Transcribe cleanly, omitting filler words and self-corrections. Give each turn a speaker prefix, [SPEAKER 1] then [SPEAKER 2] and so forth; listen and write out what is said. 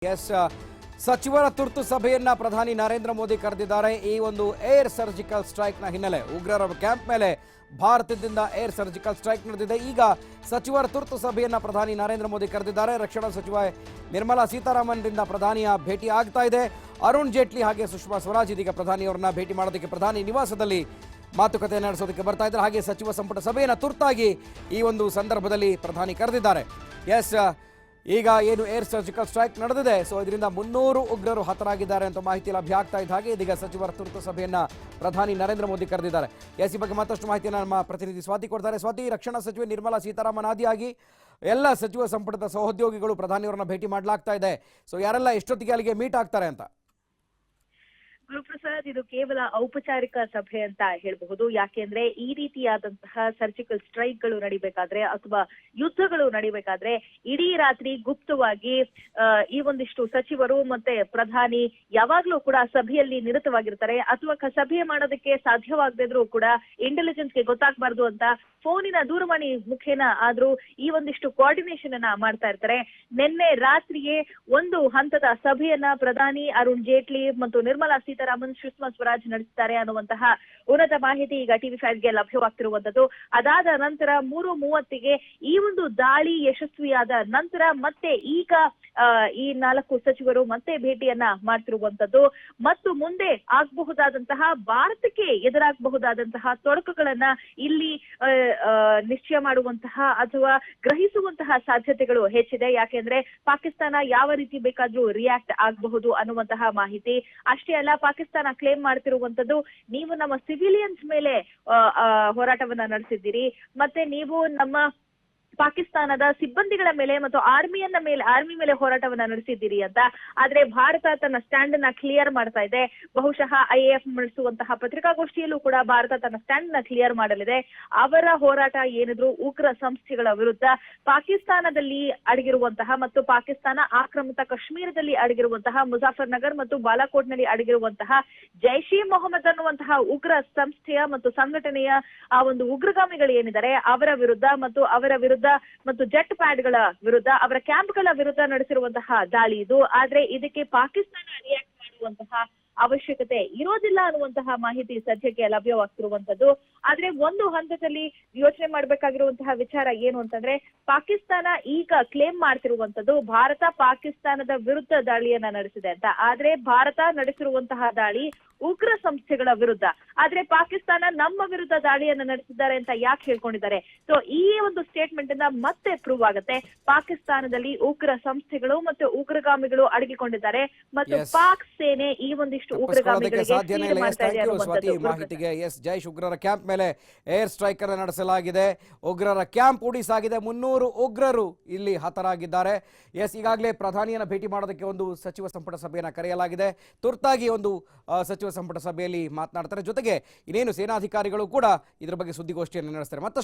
[SPEAKER 1] S ಸಚಿವರ ತುರ್ತು ಸಭೆಯನ್ನ ಪ್ರಧಾನಿ ನರೇಂದ್ರ ಮೋದಿ ಕರೆದಿದ್ದಾರೆ. ಈ ಒಂದು ಏರ್ ಸರ್ಜಿಕಲ್ ಸ್ಟ್ರೈಕ್ನ ಹಿನ್ನೆಲೆ ಉಗ್ರರ ಕ್ಯಾಂಪ್ ಮೇಲೆ ಭಾರತದಿಂದ ಏರ್ ಸರ್ಜಿಕಲ್ ಸ್ಟ್ರೈಕ್ ನಡೆದಿದೆ. ಈಗ ಸಚಿವರ ತುರ್ತು ಸಭೆಯನ್ನ ಪ್ರಧಾನಿ ನರೇಂದ್ರ ಮೋದಿ ಕರೆದಿದ್ದಾರೆ. ರಕ್ಷಣಾ ಸಚಿವ ನಿರ್ಮಲಾ ಸೀತಾರಾಮನ್ರಿಂದ ಪ್ರಧಾನಿಯ ಭೇಟಿ ಆಗ್ತಾ ಇದೆ. ಅರುಣ್ ಜೇಟ್ಲಿ ಹಾಗೆ ಸುಷ್ಮಾ ಸ್ವರಾಜ್ ಇದೀಗ ಪ್ರಧಾನಿಯವರನ್ನ ಭೇಟಿ ಮಾಡೋದಕ್ಕೆ ಪ್ರಧಾನಿ ನಿವಾಸದಲ್ಲಿ ಮಾತುಕತೆ ನಡೆಸೋದಕ್ಕೆ ಬರ್ತಾ ಇದ್ದಾರೆ. ಹಾಗೆ ಸಚಿವ ಸಂಪುಟ ಸಭೆಯನ್ನು ತುರ್ತಾಗಿ ಈ ಒಂದು ಸಂದರ್ಭದಲ್ಲಿ ಪ್ರಧಾನಿ ಕರೆದಿದ್ದಾರೆ. ಎಸ್ ಈಗ ಏನು ಏರ್ ಸರ್ಜಿಕಲ್ ಸ್ಟ್ರೈಕ್ ನಡೆದಿದೆ, ಸೊ ಇದರಿಂದ 300 ಉಗ್ರರು ಹತರಾಗಿದ್ದಾರೆ ಅಂತ ಮಾಹಿತಿ ಲಭ್ಯ ಆಗ್ತಾ ಇದ್ದ ಹಾಗೆ ಇದೀಗ ಸಚಿವರ ತುರ್ತು ಸಭೆಯನ್ನ ಪ್ರಧಾನಿ ನರೇಂದ್ರ ಮೋದಿ ಕರೆದಿದ್ದಾರೆ. ಎಸ್ ಈ ಬಗ್ಗೆ ಮತ್ತಷ್ಟು ಮಾಹಿತಿಯನ್ನು ನಮ್ಮ ಪ್ರತಿನಿಧಿ ಸ್ವಾತಿ ಕೊಡ್ತಾರೆ. ಸ್ವಾತಿ, ರಕ್ಷಣಾ ಸಚಿವೆ ನಿರ್ಮಲಾ ಸೀತಾರಾಮನ್ ಆದಿಯಾಗಿ ಎಲ್ಲ ಸಚಿವ ಸಂಪುಟದ ಸಹೋದ್ಯೋಗಿಗಳು ಪ್ರಧಾನಿಯವರನ್ನ ಭೇಟಿ ಮಾಡಲಾಗ್ತಾ ಇದೆ. ಸೊ ಯಾರೆಲ್ಲ ಎಷ್ಟೊತ್ತಿಗೆ ಅಲ್ಲಿಗೆ ಮೀಟ್ ಆಗ್ತಾರೆ ಅಂತ?
[SPEAKER 2] ಗುರುಪ್ರಸಾದ್, ಇದು ಕೇವಲ ಔಪಚಾರಿಕ ಸಭೆ ಅಂತ ಹೇಳಬಹುದು. ಯಾಕೆಂದ್ರೆ ಈ ರೀತಿಯಾದಂತಹ ಸರ್ಜಿಕಲ್ ಸ್ಟ್ರೈಕ್ಗಳು ನಡಿಬೇಕಾದ್ರೆ ಅಥವಾ ಯುದ್ಧಗಳು ನಡಿಬೇಕಾದ್ರೆ ಇಡೀ ರಾತ್ರಿ ಗುಪ್ತವಾಗಿ ಈ ಒಂದಿಷ್ಟು ಸಚಿವರು ಮತ್ತೆ ಪ್ರಧಾನಿ ಯಾವಾಗ್ಲೂ ಕೂಡ ಸಭೆಯಲ್ಲಿ ನಿರತವಾಗಿರ್ತಾರೆ. ಅಥವಾ ಸಭೆ ಮಾಡೋದಕ್ಕೆ ಸಾಧ್ಯವಾಗದಿದ್ರು ಕೂಡ ಇಂಟೆಲಿಜೆನ್ಸ್ಗೆ ಗೊತ್ತಾಗಬಾರ್ದು ಅಂತ ಫೋನಿನ ದೂರವಾಣಿ ಮುಖೇನ ಆದ್ರೂ ಈ ಒಂದಿಷ್ಟು ಕೋಆರ್ಡಿನೇಷನ್ ಅನ್ನ ಮಾಡ್ತಾ ಇರ್ತಾರೆ. ನಿನ್ನೆ ರಾತ್ರಿಯೇ ಒಂದು ಹಂತದ ಸಭೆಯನ್ನ ಪ್ರಧಾನಿ ಅರುಣ್ ಜೇಟ್ಲಿ ಮತ್ತು ನಿರ್ಮಲಾ ಸೀತಾರಾಮನ್, ಸುಷ್ಮಾ ಸ್ವರಾಜ್ ನಡೆಸುತ್ತಾರೆ ಅನ್ನುವಂತಹ ಉನ್ನತ ಮಾಹಿತಿ ಈಗ TV5ಗೆ ಲಭ್ಯವಾಗ್ತಿರುವಂತದ್ದು. ಅದಾದ ನಂತರ 3:30ಗೆ ಈ ಒಂದು ದಾಳಿ ಯಶಸ್ವಿಯಾದ ನಂತರ ಮತ್ತೆ ಈಗ ಈ 4 ಸಚಿವರು ಮತ್ತೆ ಭೇಟಿಯನ್ನ ಮಾಡ್ತಿರುವಂತದ್ದು ಮತ್ತು ಮುಂದೆ ಆಗಬಹುದಾದಂತಹ ಭಾರತಕ್ಕೆ ಎದುರಾಗಬಹುದಾದಂತಹ ತೊಡಕುಗಳನ್ನ ಇಲ್ಲಿ ನಿಶ್ಚಯ ಮಾಡುವಂತಹ ಅಥವಾ ಗ್ರಹಿಸುವಂತಹ ಸಾಧ್ಯತೆಗಳು ಹೆಚ್ಚಿದೆ. ಯಾಕೆಂದ್ರೆ ಪಾಕಿಸ್ತಾನ ಯಾವ ರೀತಿ ಬೇಕಾದ್ರೂ ರಿಯಾಕ್ಟ್ ಆಗಬಹುದು ಅನ್ನುವಂತಹ ಮಾಹಿತಿ. ಅಷ್ಟೇ ಅಲ್ಲ, ಪಾಕಿಸ್ತಾನ ಕ್ಲೇಮ್ ಮಾಡ್ತಿರುವಂತದ್ದು ನೀವು ನಮ್ಮ ಸಿವಿಲಿಯನ್ಸ್ ಮೇಲೆ ಹೋರಾಟವನ್ನ ನಡೆಸಿದ್ದೀರಿ, ಮತ್ತೆ ನೀವು ನಮ್ಮ ಪಾಕಿಸ್ತಾನದ ಸಿಬ್ಬಂದಿಗಳ ಮೇಲೆ ಮತ್ತು ಆರ್ಮಿ ಮೇಲೆ ಹೋರಾಟವನ್ನ ನಡೆಸಿದ್ದೀರಿ ಅಂತ. ಆದ್ರೆ ಭಾರತ ತನ್ನ ಸ್ಟ್ಯಾಂಡ್ ಅನ್ನ ಕ್ಲಿಯರ್ ಮಾಡ್ತಾ ಇದೆ. ಬಹುಶಃ IAF ನಡೆಸುವಂತಹ ಪತ್ರಿಕಾಗೋಷ್ಠಿಯಲ್ಲೂ ಕೂಡ ಭಾರತ ತನ್ನ ಸ್ಟ್ಯಾಂಡ್ ನ ಕ್ಲಿಯರ್ ಮಾಡಲಿದೆ. ಅವರ ಹೋರಾಟ ಏನಿದ್ರು ಉಗ್ರ ಸಂಸ್ಥೆಗಳ ವಿರುದ್ಧ ಪಾಕಿಸ್ತಾನದಲ್ಲಿ ಅಡಗಿರುವಂತಹ ಮತ್ತು ಪಾಕಿಸ್ತಾನ ಆಕ್ರಮಿತ ಕಾಶ್ಮೀರದಲ್ಲಿ ಅಡಗಿರುವಂತಹ ಮುಜಾಫರ್ ನಗರ್ ಮತ್ತು ಬಾಲಾಕೋಟ್ ನಲ್ಲಿ ಅಡಗಿರುವಂತಹ ಜೈಷ್ ಇ ಮೊಹಮ್ಮದ್ ಅನ್ನುವಂತಹ ಉಗ್ರ ಸಂಸ್ಥೆಯ ಮತ್ತು ಸಂಘಟನೆಯ ಆ ಒಂದು ಉಗ್ರಗಾಮಿಗಳು ಏನಿದ್ದಾರೆ ಅವರ ವಿರುದ್ಧ ಮತ್ತು ಜೆಟ್ ಪ್ಯಾಡ್ಗಳ ವಿರುದ್ಧ, ಅವರ ಕ್ಯಾಂಪ್ಗಳ ವಿರುದ್ಧ ನಡೆಸಿರುವಂತಹ ದಾಳಿ ಇದು. ಆದ್ರೆ ಇದಕ್ಕೆ ಪಾಕಿಸ್ತಾನ ರಿಯಾಕ್ಟ್ ಮಾಡುವಂತಹ ಅವಶ್ಯಕತೆ ಇರೋದಿಲ್ಲ ಅನ್ನುವಂತಹ ಮಾಹಿತಿ ಸದ್ಯಕ್ಕೆ ಲಭ್ಯವಾಗ್ತಿರುವಂತದ್ದು. ಆದ್ರೆ ಒಂದು ಹಂತದಲ್ಲಿ ಯೋಚನೆ ಮಾಡಬೇಕಾಗಿರುವಂತಹ ವಿಚಾರ ಏನು ಅಂತಂದ್ರೆ, ಪಾಕಿಸ್ತಾನ ಈಗ ಕ್ಲೇಮ್ ಮಾಡ್ತಿರುವಂತದ್ದು ಭಾರತ ಪಾಕಿಸ್ತಾನದ ವಿರುದ್ಧ ದಾಳಿಯನ್ನ ನಡೆಸಿದೆ ಅಂತ. ಆದ್ರೆ ಭಾರತ ನಡೆಸಿರುವಂತಹ ದಾಳಿ ಉಗ್ರ ಸಂಸ್ಥೆಗಳ ವಿರುದ್ಧ. ಆದ್ರೆ ಪಾಕಿಸ್ತಾನ ನಮ್ಮ ವಿರುದ್ಧ ದಾಳಿಯನ್ನ ನಡೆಸಿದ್ದಾರೆ ಅಂತ ಯಾಕೆ ಹೇಳ್ಕೊಂಡಿದ್ದಾರೆ? ಸೊ ಈ ಒಂದು ಸ್ಟೇಟ್ಮೆಂಟ್ ಇಂದ ಮತ್ತೆ ಪ್ರೂವ್ ಆಗುತ್ತೆ ಪಾಕಿಸ್ತಾನದಲ್ಲಿ ಉಗ್ರ ಸಂಸ್ಥೆಗಳು ಮತ್ತು ಉಗ್ರಗಾಮಿಗಳು ಅಡಗಿಕೊಂಡಿದ್ದಾರೆ ಮತ್ತು ಪಾಕ್ ಸೇನೆ ಈ ಒಂದಿಷ್ಟು
[SPEAKER 1] ಮಾಹಿತಿಗೆ. ಎಸ್, ಜೈಷ್ ಉಗ್ರರ ಕ್ಯಾಂಪ್ ಮೇಲೆ ಏರ್ ಸ್ಟ್ರೈಕ್ ಅನ್ನು ನಡೆಸಲಾಗಿದೆ. ಉಗ್ರರ ಕ್ಯಾಂಪ್ ಉಡಿಸಾಗಿದೆ. 300 ಉಗ್ರರು ಇಲ್ಲಿ ಹತರಾಗಿದ್ದಾರೆ. ಎಸ್, ಈಗಾಗಲೇ ಪ್ರಧಾನಿಯನ್ನ ಭೇಟಿ ಮಾಡೋದಕ್ಕೆ ಒಂದು ಸಚಿವ ಸಂಪುಟ ಸಭೆಯನ್ನ ಕರೆಯಲಾಗಿದೆ. ತುರ್ತಾಗಿ ಒಂದು ಸಚಿವ ಸಂಪುಟ ಸಭೆಯಲ್ಲಿ ಮಾತನಾಡ್ತಾರೆ. ಜೊತೆಗೆ ಇನ್ನೇನು ಸೇನಾಧಿಕಾರಿಗಳು ಕೂಡ ಇದರ ಬಗ್ಗೆ ಸುದ್ದಿಗೋಷ್ಠಿಯನ್ನು ನಡೆಸ್ತಾರೆ. ಮತ್ತಷ್ಟು